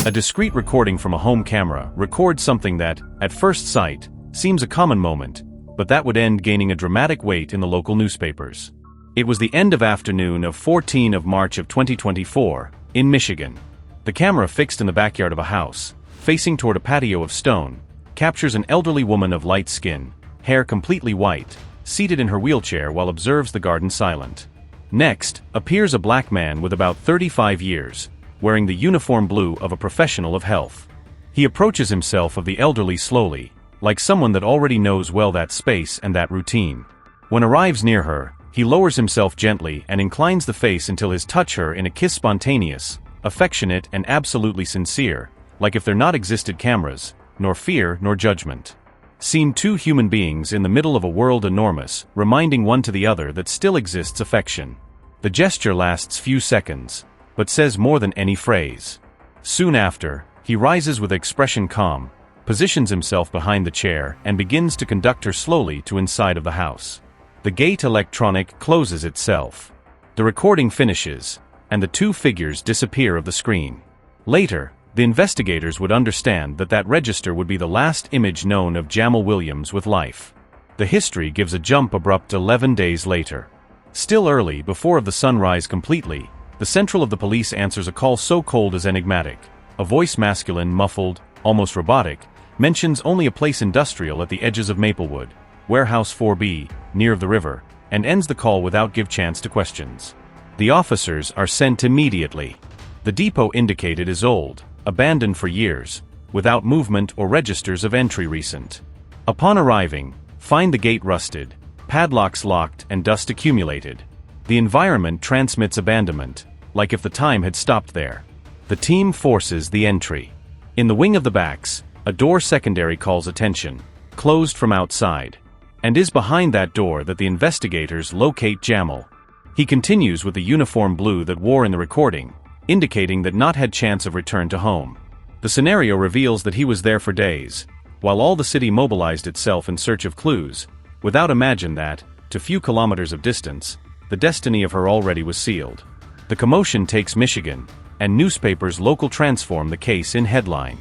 A discreet recording from a home camera records something that, at first sight, seems a common moment, but that would end gaining a dramatic weight in the local newspapers. It was the end of afternoon of 14 of March of 2024, in Michigan. The camera fixed in the backyard of a house, facing toward a patio of stone, captures an elderly woman of light skin, hair completely white, seated in her wheelchair while observes the garden silent. Next, appears a black man with about 35 years, wearing the uniform blue of a professional of health. He approaches himself of the elderly slowly, like someone that already knows well that space and that routine. When arrives near her, he lowers himself gently and inclines the face until his touch her in a kiss spontaneous, affectionate and absolutely sincere, like if there not existed cameras, nor fear nor judgment. Seem two human beings in the middle of a world enormous, reminding one to the other that still exists affection. The gesture lasts few seconds, but says more than any phrase. Soon after, he rises with expression calm, positions himself behind the chair and begins to conduct her slowly to inside of the house. The gate electronic closes itself. The recording finishes, and the two figures disappear of the screen. Later, the investigators would understand that that register would be the last image known of Jamal Williams with life. The history gives a jump abrupt 11 days later. Still early before of the sunrise completely, the central of the police answers a call so cold as enigmatic. A voice masculine, muffled, almost robotic, mentions only a place industrial at the edges of Maplewood, warehouse 4B, near of the river, and ends the call without give chance to questions. The officers are sent immediately. The depot indicated is old, abandoned for years, without movement or registers of entry recent. Upon arriving, find the gate rusted, padlocks locked and dust accumulated. The environment transmits abandonment, like if the time had stopped there. The team forces the entry. In the wing of the backs, a door secondary calls attention, closed from outside, and is behind that door that the investigators locate Jamal. He continues with the uniform blue that wore in the recording, indicating that not had chance of return to home. The scenario reveals that he was there for days, while all the city mobilized itself in search of clues, without imagine that, to few kilometers of distance, the destiny of her already was sealed. The commotion takes Michigan, and newspapers local transform the case in headline.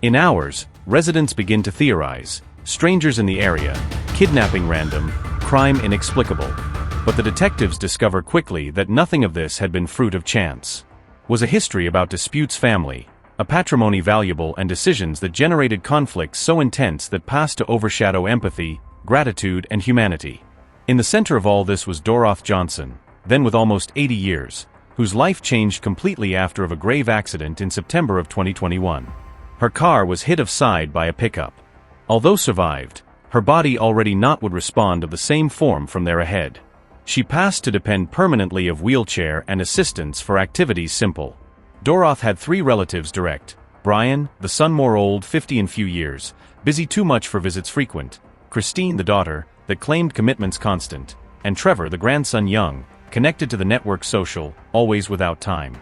In hours, residents begin to theorize, strangers in the area, kidnapping random, crime inexplicable. But the detectives discover quickly that nothing of this had been fruit of chance. Was a history about disputes family, a patrimony valuable and decisions that generated conflicts so intense that passed to overshadow empathy, gratitude and humanity. In the center of all this was Doroth Johnson, then with almost 80 years, whose life changed completely after of a grave accident in September of 2021. Her car was hit offside by a pickup. Although survived, her body already not would respond of the same form from there ahead. She passed to depend permanently of wheelchair and assistance for activities simple. Doroth had 3 relatives direct: Brian, the son more old 50 and few years, busy too much for visits frequent; Christine the daughter, that claimed commitments constant; and Trevor the grandson young, connected to the network social, always without time.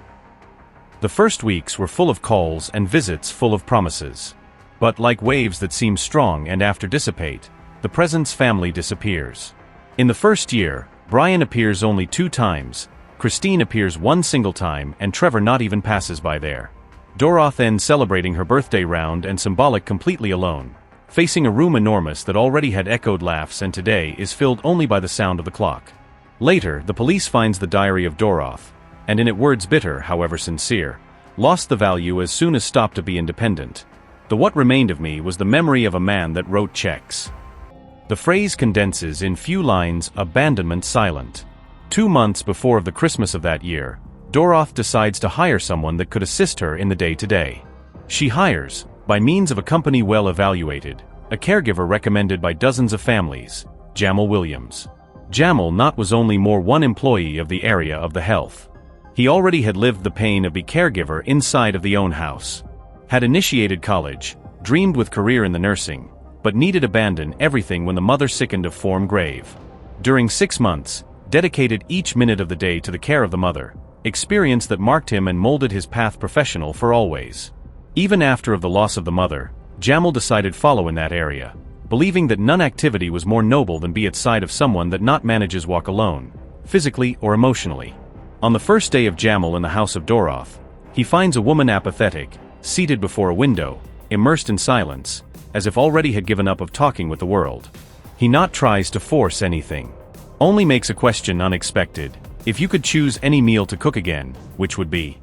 The first weeks were full of calls and visits full of promises. But like waves that seem strong and after dissipate, the presence family disappears. In the first year, Brian appears only 2 times, Christine appears 1 single time and Trevor not even passes by there. Doroth ends celebrating her birthday round and symbolic completely alone, facing a room enormous that already had echoed laughs and today is filled only by the sound of the clock. Later, the police finds the diary of Doroth, and in it words bitter however sincere, lost the value as soon as stopped to be independent. The what remained of me was the memory of a man that wrote checks. The phrase condenses in few lines, abandonment silent. 2 months before of the Christmas of that year, Doroth decides to hire someone that could assist her in the day-to-day. She hires, by means of a company well evaluated, a caregiver recommended by dozens of families, Jamal Williams. Jamal not was only more one employee of the area of the health. He already had lived the pain of the caregiver inside of the own house. Had initiated college, dreamed with career in the nursing, but needed abandon everything when the mother sickened of form grave. During 6 months, dedicated each minute of the day to the care of the mother, experience that marked him and molded his path professional for always. Even after of the loss of the mother, Jamal decided follow in that area, believing that none activity was more noble than be at side of someone that not manages walk alone, physically or emotionally. On the first day of Jamal in the house of Doroth, he finds a woman apathetic, seated before a window, immersed in silence, as if already had given up of talking with the world. He not tries to force anything. Only makes a question unexpected. If you could choose any meal to cook again, which would be?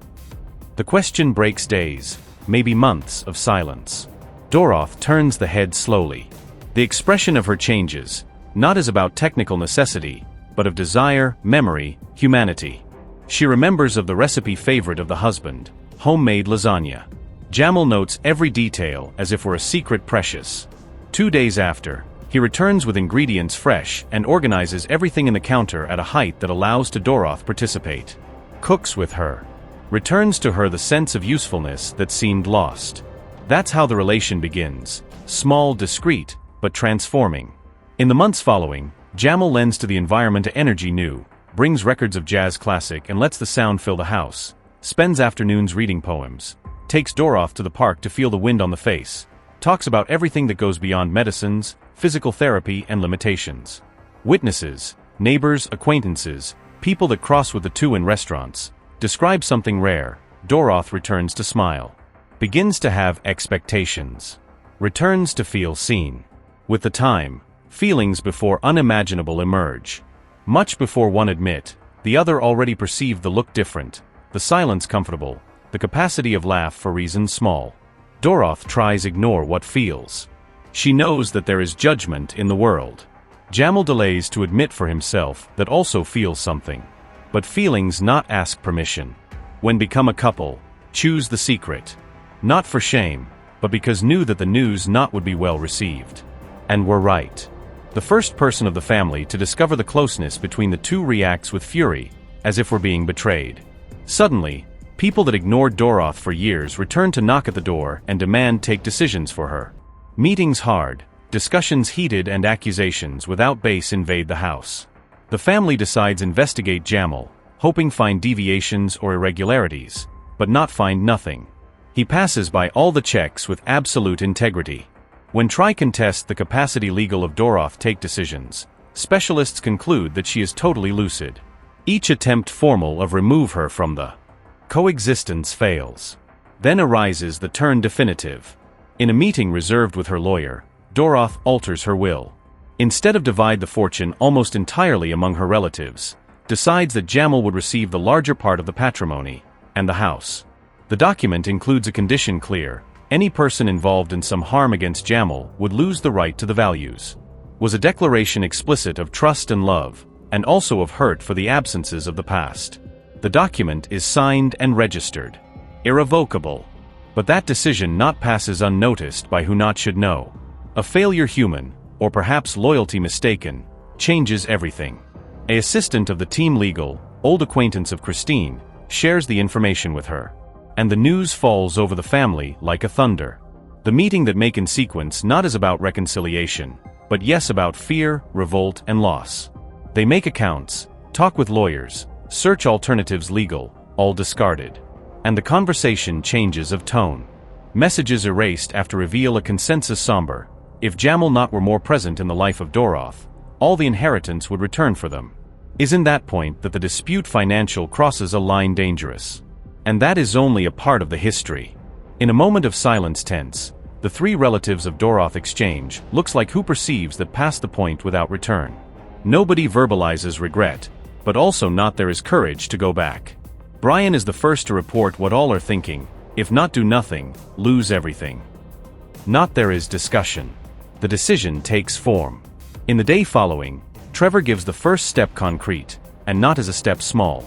The question breaks days, maybe months of silence. Doroth turns the head slowly. The expression of her changes, not as about technical necessity, but of desire, memory, humanity. She remembers of the recipe favorite of the husband, homemade lasagna. Jamal notes every detail as if were a secret precious. 2 days after, he returns with ingredients fresh and organizes everything in the counter at a height that allows to Doroth participate. Cooks with her. Returns to her the sense of usefulness that seemed lost. That's how the relation begins. Small, discreet, but transforming. In the months following, Jamal lends to the environment energy new, brings records of jazz classic and lets the sound fill the house, spends afternoons reading poems, takes Doroth to the park to feel the wind on the face, talks about everything that goes beyond medicines, physical therapy and limitations. Witnesses, neighbors, acquaintances, people that cross with the two in restaurants, describe something rare. Doroth returns to smile. Begins to have expectations. Returns to feel seen. With the time, feelings before unimaginable emerge. Much before one admit, the other already perceived the look different, the silence comfortable, the capacity of laugh for reasons small. Doroth tries ignore what feels. She knows that there is judgment in the world. Jamal delays to admit for himself that also feels something. But feelings not ask permission. When become a couple, choose the secret. Not for shame, but because knew that the news not would be well received. And were right. The first person of the family to discover the closeness between the two reacts with fury, as if were being betrayed. Suddenly, people that ignored Doroth for years return to knock at the door and demand take decisions for her. Meetings hard, discussions heated and accusations without base invade the house. The family decides investigate Jamal, hoping find deviations or irregularities, but not find nothing. He passes by all the checks with absolute integrity. When try contest the capacity legal of Doroth take decisions, specialists conclude that she is totally lucid. Each attempt formal of remove her from the coexistence fails. Then arises the turn definitive. In a meeting reserved with her lawyer, Doroth alters her will. Instead of divide the fortune almost entirely among her relatives, decides that Jamal would receive the larger part of the patrimony, and the house. The document includes a condition clear: any person involved in some harm against Jamal would lose the right to the values. Was a declaration explicit of trust and love, and also of hurt for the absences of the past. The document is signed and registered. Irrevocable. But that decision not passes unnoticed by who not should know. A failure human, or perhaps loyalty mistaken, changes everything. An assistant of the team legal, old acquaintance of Christine, shares the information with her. And the news falls over the family like a thunder. The meeting that make in sequence not is about reconciliation, but yes about fear, revolt and loss. They make accounts, talk with lawyers, search alternatives legal, all discarded. And the conversation changes of tone. Messages erased after reveal a consensus somber. If Jamal not were more present in the life of Doroth, all the inheritance would return for them. Is in that point that the dispute financial crosses a line dangerous. And that is only a part of the history. In a moment of silence tense, the three relatives of Doroth exchange, looks like who perceives that past the point without return. Nobody verbalizes regret, but also not there is courage to go back. Brian is the first to report what all are thinking: if not do nothing, lose everything. Not there is discussion. The decision takes form. In the day following, Trevor gives the first step concrete, and not as a step small.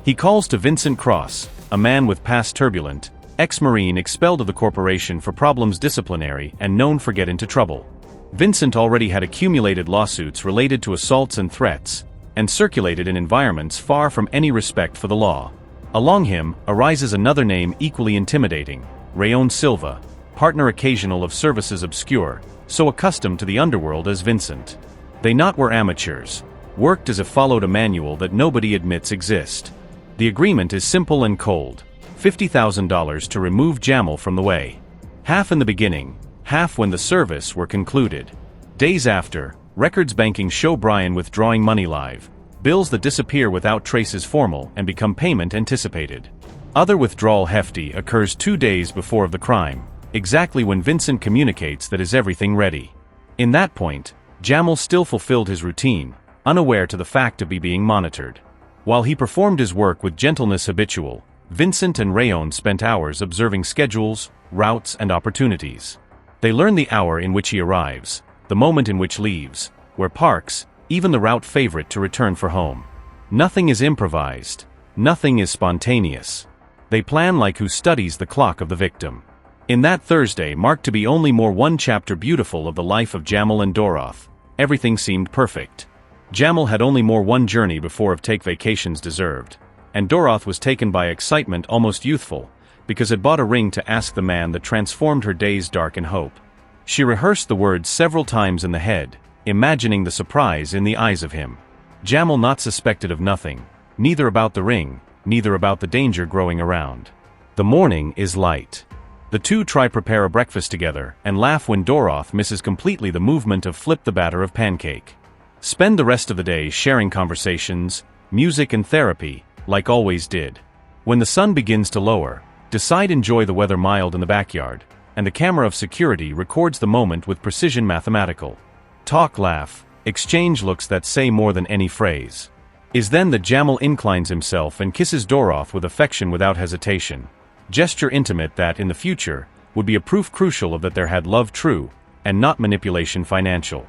He calls to Vincent Cross, a man with past turbulent, ex-Marine expelled of the corporation for problems disciplinary and known for get into trouble. Vincent already had accumulated lawsuits related to assaults and threats, and circulated in environments far from any respect for the law. Along him arises another name equally intimidating, Rayon Silva, partner occasional of services obscure, so accustomed to the underworld as Vincent. They not were amateurs, worked as if followed a manual that nobody admits exist. The agreement is simple and cold: $50,000 to remove Jamal from the way. Half in the beginning, half when the service were concluded. Days after, records banking show Brian withdrawing money live, bills that disappear without traces formal and become payment anticipated. Other withdrawal hefty occurs 2 days before of the crime, exactly when Vincent communicates that is everything ready. In that point, Jamal still fulfilled his routine, unaware to the fact of being monitored. While he performed his work with gentleness habitual, Vincent and Rayon spent hours observing schedules, routes and opportunities. They learn the hour in which he arrives, the moment in which leaves, where parks, even the route favorite to return for home. Nothing is improvised. Nothing is spontaneous. They plan like who studies the clock of the victim. In that Thursday marked to be only more one chapter beautiful of the life of Jamal and Doroth, everything seemed perfect. Jamal had only more one journey before of take vacations deserved, and Doroth was taken by excitement almost youthful, because had bought a ring to ask the man that transformed her days dark in hope. She rehearsed the words several times in the head, imagining the surprise in the eyes of him. Jamal not suspected of nothing, neither about the ring, neither about the danger growing around. The morning is light. The two try prepare a breakfast together and laugh when Doroth misses completely the movement of flip the batter of pancake. Spend the rest of the day sharing conversations, music and therapy, like always did. When the sun begins to lower, decide enjoy the weather mild in the backyard, and the camera of security records the moment with precision mathematical. Talk, laugh, exchange looks that say more than any phrase. Is then that Jamal inclines himself and kisses Doroth with affection without hesitation. Gesture intimate that in the future would be a proof crucial of that there had love true, and not manipulation financial.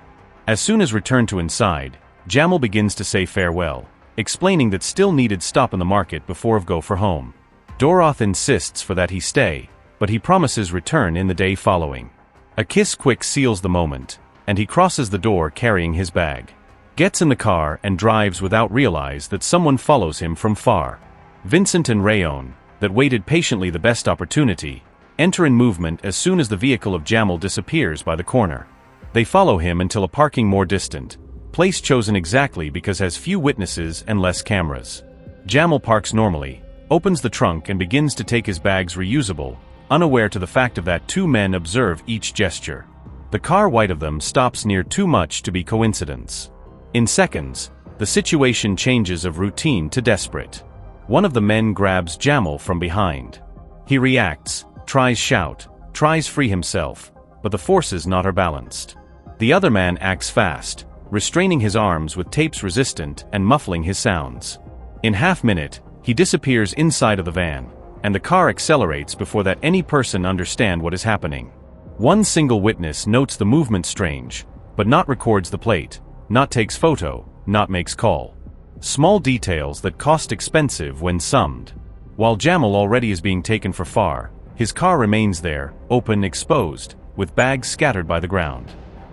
As soon as returned to inside, Jamal begins to say farewell, explaining that still needed stop in the market before of go for home. Doroth insists for that he stay, but he promises return in the day following. A kiss quick seals the moment, and he crosses the door carrying his bag. Gets in the car and drives without realize that someone follows him from far. Vincent and Rayon, that waited patiently the best opportunity, enter in movement as soon as the vehicle of Jamal disappears by the corner. They follow him until a parking more distant, place chosen exactly because has few witnesses and less cameras. Jamal parks normally, opens the trunk and begins to take his bags reusable, unaware to the fact of that two men observe each gesture. The car white of them stops near too much to be coincidence. In seconds, the situation changes of routine to desperate. One of the men grabs Jamal from behind. He reacts, tries shout, tries free himself, but the forces not are balanced. The other man acts fast, restraining his arms with tapes resistant and muffling his sounds. In half-minute, he disappears inside of the van, and the car accelerates before that any person understand what is happening. One single witness notes the movement strange, but not records the plate, not takes photo, not makes call. Small details that cost expensive when summed. While Jamal already is being taken for far, his car remains there, open, exposed, with bags scattered by the ground.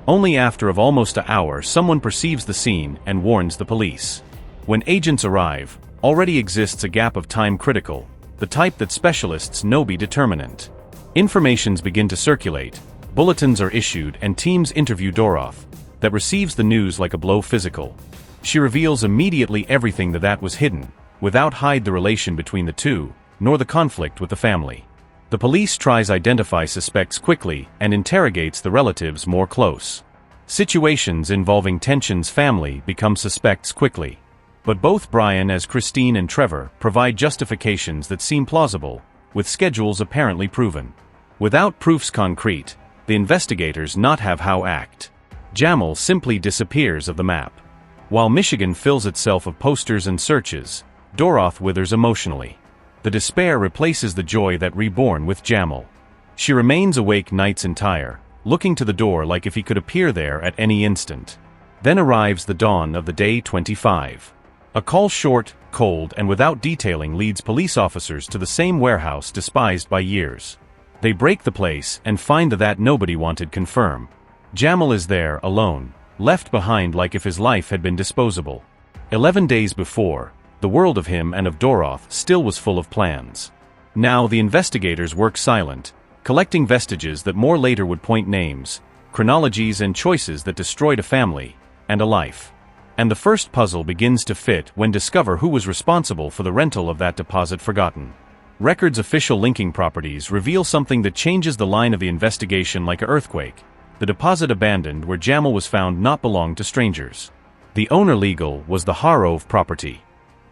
Only after of almost an hour someone perceives the scene and warns the police. When agents arrive, already exists a gap of time critical, the type that specialists know be determinant. Informations begin to circulate, bulletins are issued and teams interview Doroth, that receives the news like a blow physical. She reveals immediately everything that was hidden, without hide the relation between the two, nor the conflict with the family. The police tries identify suspects quickly and interrogates the relatives more close. Situations involving tensions family become suspects quickly. But both Brian as Christine and Trevor provide justifications that seem plausible, with schedules apparently proven. Without proofs concrete, the investigators not have how act. Jamal simply disappears of the map. While Michigan fills itself of posters and searches, Doroth withers emotionally. The despair replaces the joy that reborn with Jamal. She remains awake nights entire, looking to the door like if he could appear there at any instant. Then arrives the dawn of the day 25. A call short, cold and without detailing leads police officers to the same warehouse despised by years. They break the place and find that nobody wanted confirm. Jamal is there, alone, left behind like if his life had been disposable. 11 days before, the world of him and of Doroth still was full of plans. Now the investigators work silent, collecting vestiges that more later would point names, chronologies and choices that destroyed a family, and a life. And the first puzzle begins to fit when discover who was responsible for the rental of that deposit forgotten. Records official linking properties reveal something that changes the line of the investigation like an earthquake. The deposit abandoned where Jamal was found not belonged to strangers. The owner legal was the Harove property.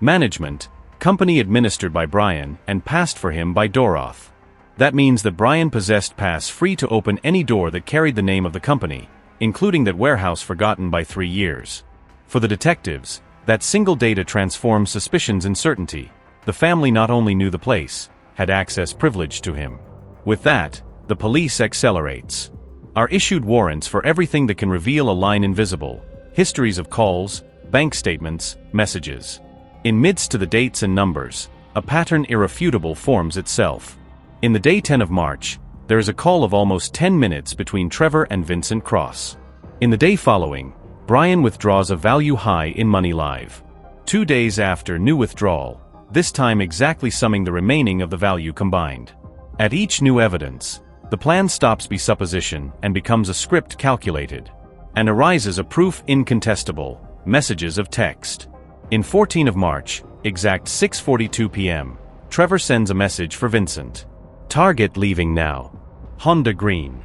Management, company administered by Brian and passed for him by Doroth. That means that Brian possessed pass free to open any door that carried the name of the company, including that warehouse forgotten by 3 years. For the detectives, that single data transforms suspicions in certainty. The family not only knew the place, had access privilege to him. With that, the police accelerates. Are issued warrants for everything that can reveal a line invisible, histories of calls, bank statements, messages. In midst to the dates and numbers, a pattern irrefutable forms itself. In the day 10 of March, there is a call of almost 10 minutes between Trevor and Vincent Cross. In the day following, Brian withdraws a value high in money live. 2 days after, new withdrawal, this time exactly summing the remaining of the value combined. At each new evidence, the plan stops be supposition and becomes a script calculated. And arises a proof incontestable, messages of text. In 14 of March, exact 6:42 p.m., Trevor sends a message for Vincent. Target leaving now. Honda Green.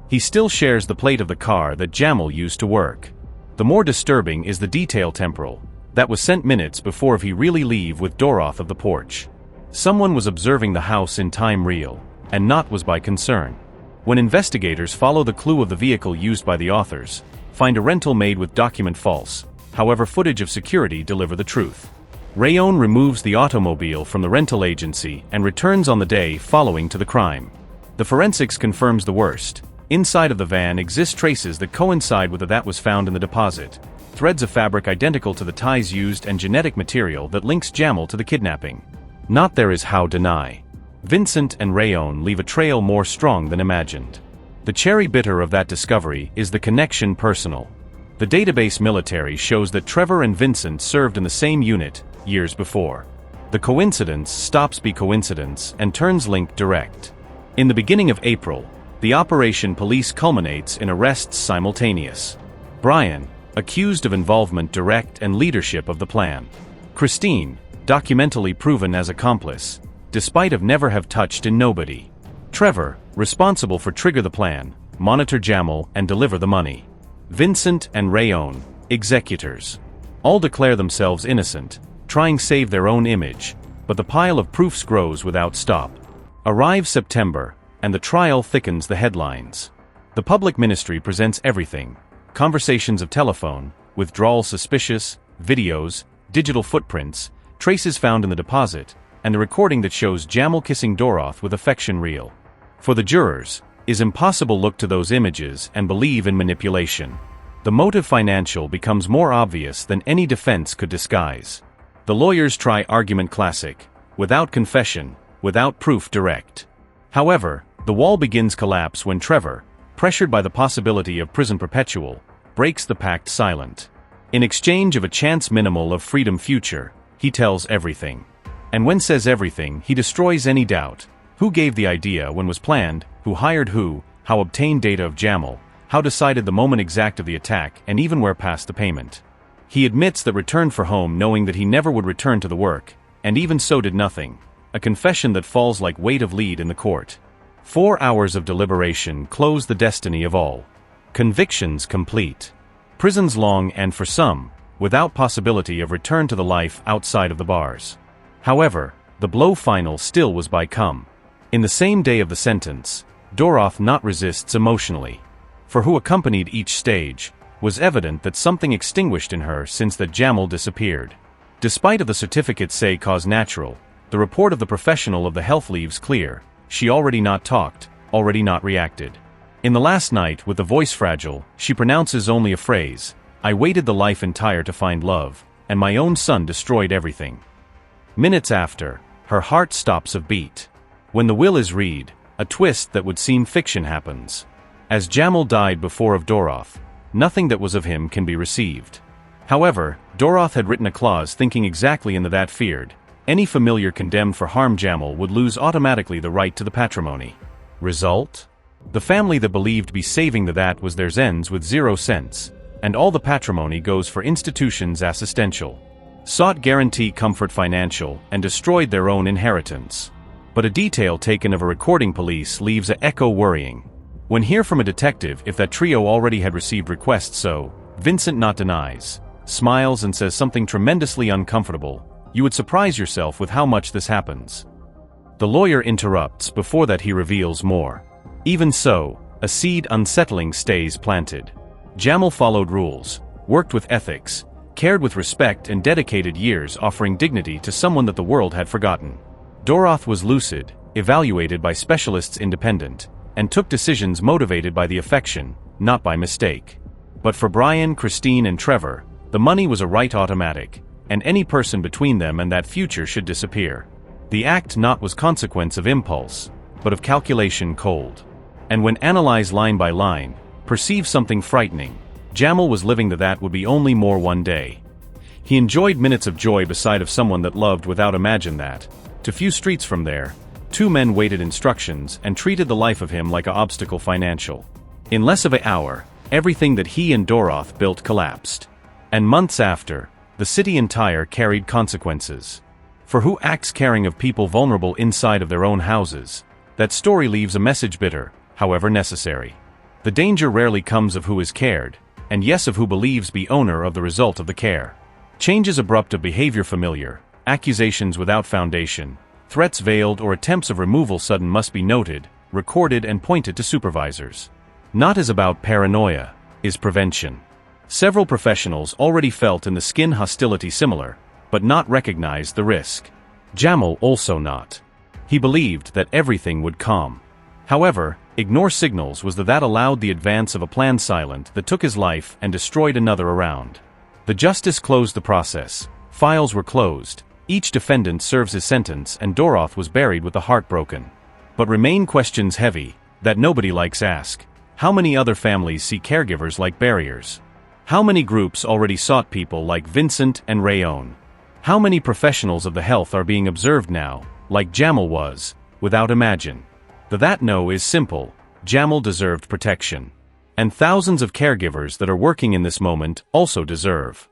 He still shares the plate of the car that Jamal used to work. The more disturbing is the detail temporal. That was sent minutes before if he really leave with Doroth of the porch. Someone was observing the house in time real, and not was by concern. When investigators follow the clue of the vehicle used by the authors, find a rental made with document false, however footage of security deliver the truth. Rayon removes the automobile from the rental agency and returns on the day following to the crime. The forensics confirms the worst. Inside of the van exist traces that coincide with that was found in the deposit. Threads of fabric identical to the ties used and genetic material that links Jamal to the kidnapping. Not there is how deny. Vincent and Rayon leave a trail more strong than imagined. The cherry bitter of that discovery is the connection personal. The database military shows that Trevor and Vincent served in the same unit years before. The coincidence stops be coincidence and turns link direct. In the beginning of April, the operation police culminates in arrests simultaneous. Brian, accused of involvement direct and leadership of the plan. Christine, documentally proven as accomplice, despite of never have touched in nobody. Trevor, responsible for trigger the plan, monitor Jamal and deliver the money. Vincent and Rayon, executors. All declare themselves innocent, trying save their own image, but the pile of proofs grows without stop. Arrives September, and the trial thickens the headlines. The public ministry presents everything. Conversations of telephone, withdrawal suspicious, videos, digital footprints, traces found in the deposit, and the recording that shows Jamal kissing Doroth with affection real. For the jurors, is impossible look to those images and believe in manipulation. The motive financial becomes more obvious than any defense could disguise. The lawyers try argument classic, without confession, without proof direct. However, the wall begins collapse when Trevor, pressured by the possibility of prison perpetual, breaks the pact silent. In exchange of a chance minimal of freedom future, he tells everything. And when says everything, he destroys any doubt. Who gave the idea when was planned, who hired who, how obtained data of Jamal, how decided the moment exact of the attack and even where passed the payment. He admits that returned for home knowing that he never would return to the work, and even so did nothing, a confession that falls like weight of lead in the court. 4 hours of deliberation close the destiny of all. Convictions complete. Prisons long and for some, without possibility of return to the life outside of the bars. However, the blow final still was by come. In the same day of the sentence, Doroth not resists emotionally. For who accompanied each stage, was evident that something extinguished in her since that Jamal disappeared. Despite of the certificates say cause natural, the report of the professional of the health leaves clear, she already not talked, already not reacted. In the last night with the voice fragile, she pronounces only a phrase, I waited the life entire to find love, and my own son destroyed everything. Minutes after, her heart stops of beat. When the will is read, a twist that would seem fiction happens. As Jamal died before of Doroth, nothing that was of him can be received. However, Doroth had written a clause thinking exactly in that feared, any familiar condemned for harm Jamal would lose automatically the right to the patrimony. Result? The family that believed be saving that was theirs ends with 0 cents, and all the patrimony goes for institutions assistential. Sought guarantee comfort financial and destroyed their own inheritance. But a detail taken of a recording police leaves a echo worrying. When hear from a detective if that trio already had received requests so, Vincent not denies, smiles and says something tremendously uncomfortable. You would surprise yourself with how much this happens. The lawyer interrupts. Before that he reveals more. Even so, a seed unsettling stays planted. Jamal followed rules, worked with ethics, cared with respect and dedicated years offering dignity to someone that the world had forgotten. Doroth was lucid, evaluated by specialists independent, and took decisions motivated by the affection, not by mistake. But for Brian, Christine and Trevor, the money was a right automatic, and any person between them and that future should disappear. The act not was consequence of impulse, but of calculation cold. And when analyzed line by line, perceived something frightening. Jamal was living that would be only more one day. He enjoyed minutes of joy beside of someone that loved without imagine that. To few streets from there, two men waited instructions and treated the life of him like a obstacle financial. In less of an hour, everything that he and Doroth built collapsed. And months after, the city entire carried consequences. For who acts caring of people vulnerable inside of their own houses? That story leaves a message bitter, however necessary. The danger rarely comes of who is cared, and yes of who believes be owner of the result of the care. Changes abrupt of behavior familiar, accusations without foundation, threats veiled or attempts of removal sudden must be noted, recorded and pointed to supervisors. Not is about paranoia, is prevention. Several professionals already felt in the skin hostility similar, but not recognized the risk. Jamal also not. He believed that everything would calm. However, ignore signals was that allowed the advance of a plan silent that took his life and destroyed another around. The justice closed the process, files were closed, each defendant serves his sentence and Doroth was buried with the heart broken. But remain questions heavy, that nobody likes ask. How many other families see caregivers like barriers? How many groups already sought people like Vincent and Rayon? How many professionals of the health are being observed now, like Jamal was, without imagine? That no is simple, Jamal deserved protection. And thousands of caregivers that are working in this moment also deserve.